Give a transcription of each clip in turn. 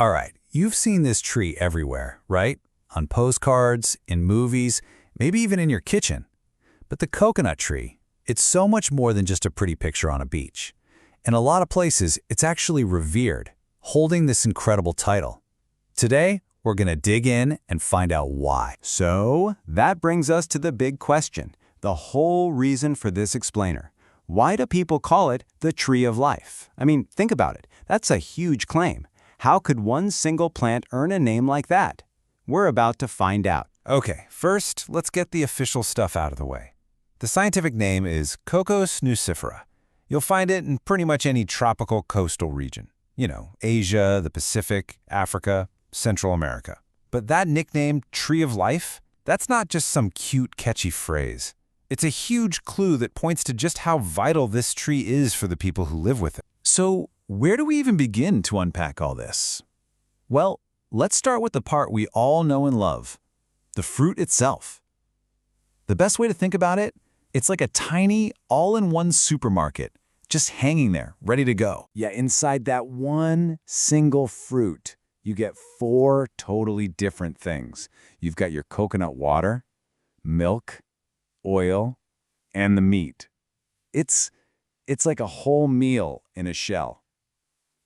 All right, you've seen this tree everywhere, right? On postcards, in movies, maybe even in your kitchen. But the coconut tree, it's so much more than just a pretty picture on a beach. In a lot of places, it's actually revered, holding this incredible title. Today, we're going to dig in and find out why. So, that brings us to the big question, the whole reason for this explainer. Why do people call it the tree of life? I mean, think about it. That's a huge claim. How could one single plant earn a name like that? We're about to find out. Okay, first, let's get the official stuff out of the way. The scientific name is Cocos nucifera. You'll find it in pretty much any tropical coastal region. You know, Asia, the Pacific, Africa, Central America. But that nickname, tree of life, that's not just some cute, catchy phrase. It's a huge clue that points to just how vital this tree is for the people who live with it. So, where do we even begin to unpack all this? Well, let's start with the part we all know and love, the fruit itself. The best way to think about it, it's like a tiny, all-in-one supermarket, just hanging there, ready to go. Yeah, inside that one single fruit, you get 4 totally different things. You've got your coconut water, milk, oil, and the meat. It's like a whole meal in a shell.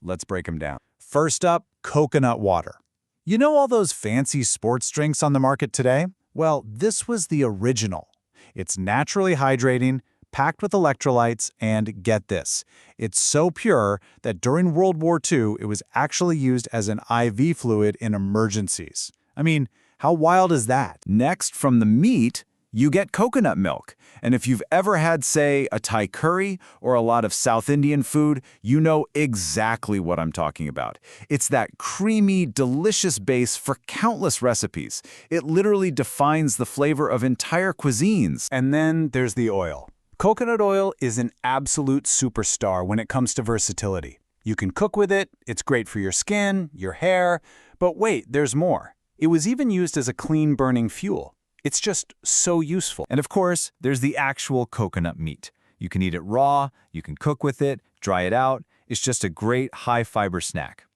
Let's break them down. First up, coconut water. You know all those fancy sports drinks on the market today? Well, this was the original. It's naturally hydrating, packed with electrolytes, and get this, it's so pure that during World War II, it was actually used as an IV fluid in emergencies. I mean, how wild is that? Next, from the meat, you get coconut milk. And if you've ever had, say, a Thai curry or a lot of South Indian food, you know exactly what I'm talking about. It's that creamy, delicious base for countless recipes. It literally defines the flavor of entire cuisines. And then there's the oil. Coconut oil is an absolute superstar when it comes to versatility. You can cook with it, it's great for your skin, your hair, but wait, there's more. It was even used as a clean-burning fuel. It's just so useful. And of course, there's the actual coconut meat. You can eat it raw, you can cook with it, dry it out. It's just a great high-fiber snack.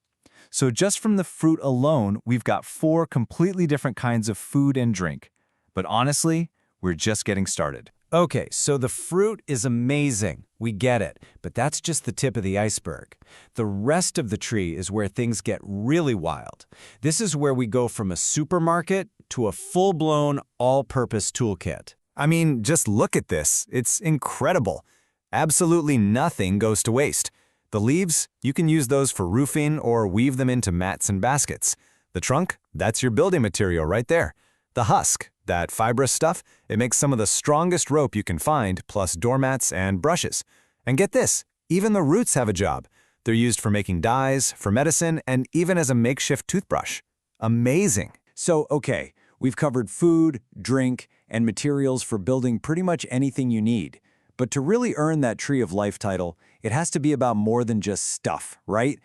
So just from the fruit alone, we've got 4 completely different kinds of food and drink. But honestly, we're just getting started. Okay, so the fruit is amazing. We get it. But that's just the tip of the iceberg. The rest of the tree is where things get really wild. This is where we go from a supermarket to a full-blown, all-purpose toolkit. I mean, just look at this. It's incredible. Absolutely nothing goes to waste. The leaves, you can use those for roofing or weave them into mats and baskets. The trunk, that's your building material right there. The husk, that fibrous stuff, it makes some of the strongest rope you can find, plus doormats and brushes. And get this, even the roots have a job. They're used for making dyes, for medicine, and even as a makeshift toothbrush. Amazing. So, okay, we've covered food, drink, and materials for building pretty much anything you need. But to really earn that Tree of Life title, it has to be about more than just stuff, right?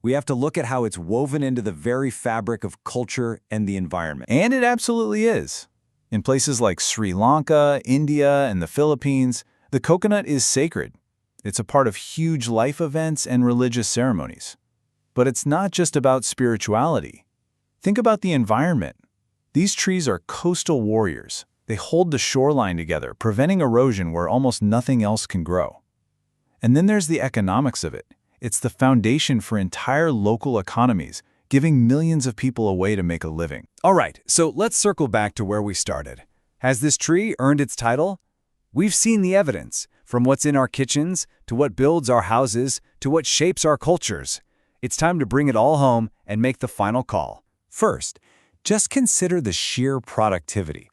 We have to look at how it's woven into the very fabric of culture and the environment. And it absolutely is. In places like Sri Lanka, India, and the Philippines, the coconut is sacred. It's a part of huge life events and religious ceremonies. But it's not just about spirituality. Think about the environment. These trees are coastal warriors. They hold the shoreline together, preventing erosion where almost nothing else can grow. And then there's the economics of it. It's the foundation for entire local economies, giving millions of people a way to make a living. All right, so let's circle back to where we started. Has this tree earned its title? We've seen the evidence, from what's in our kitchens, to what builds our houses, to what shapes our cultures. It's time to bring it all home and make the final call. First, just consider the sheer productivity.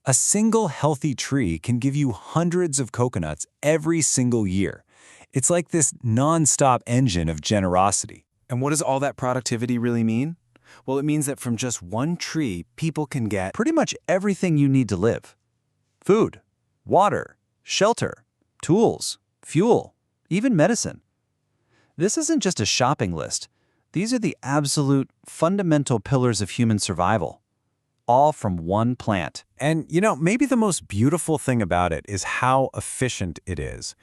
A single healthy tree can give you hundreds of coconuts every single year. It's like this non-stop engine of generosity. And what does all that productivity really mean? Well, it means that from just one tree, people can get Pretty much everything you need to live. Food, water, shelter, tools, fuel, even medicine. This isn't just a shopping list. These are the absolute fundamental pillars of human survival, all from one plant. And, you know, maybe the most beautiful thing about it is how efficient it is.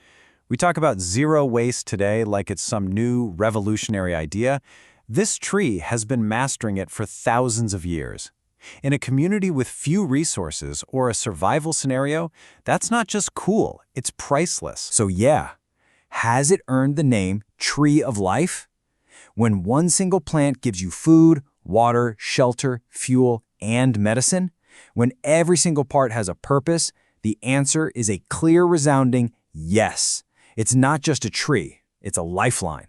We talk about zero waste today like it's some new revolutionary idea, This tree has been mastering it for thousands of years. In a community with few resources or a survival scenario, that's not just cool, it's priceless. So yeah, has it earned the name Tree of Life? When one single plant gives you food, water, shelter, fuel, and medicine, when every single part has a purpose, the answer is a clear, resounding yes. It's not just a tree, it's a lifeline.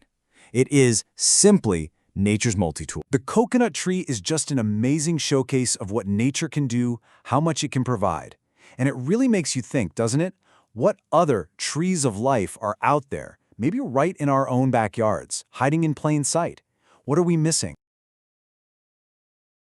It is simply nature's multi-tool. The coconut tree is just an amazing showcase of what nature can do, how much it can provide. And it really makes you think, doesn't it? What other trees of life are out there, maybe right in our own backyards, hiding in plain sight? What are we missing?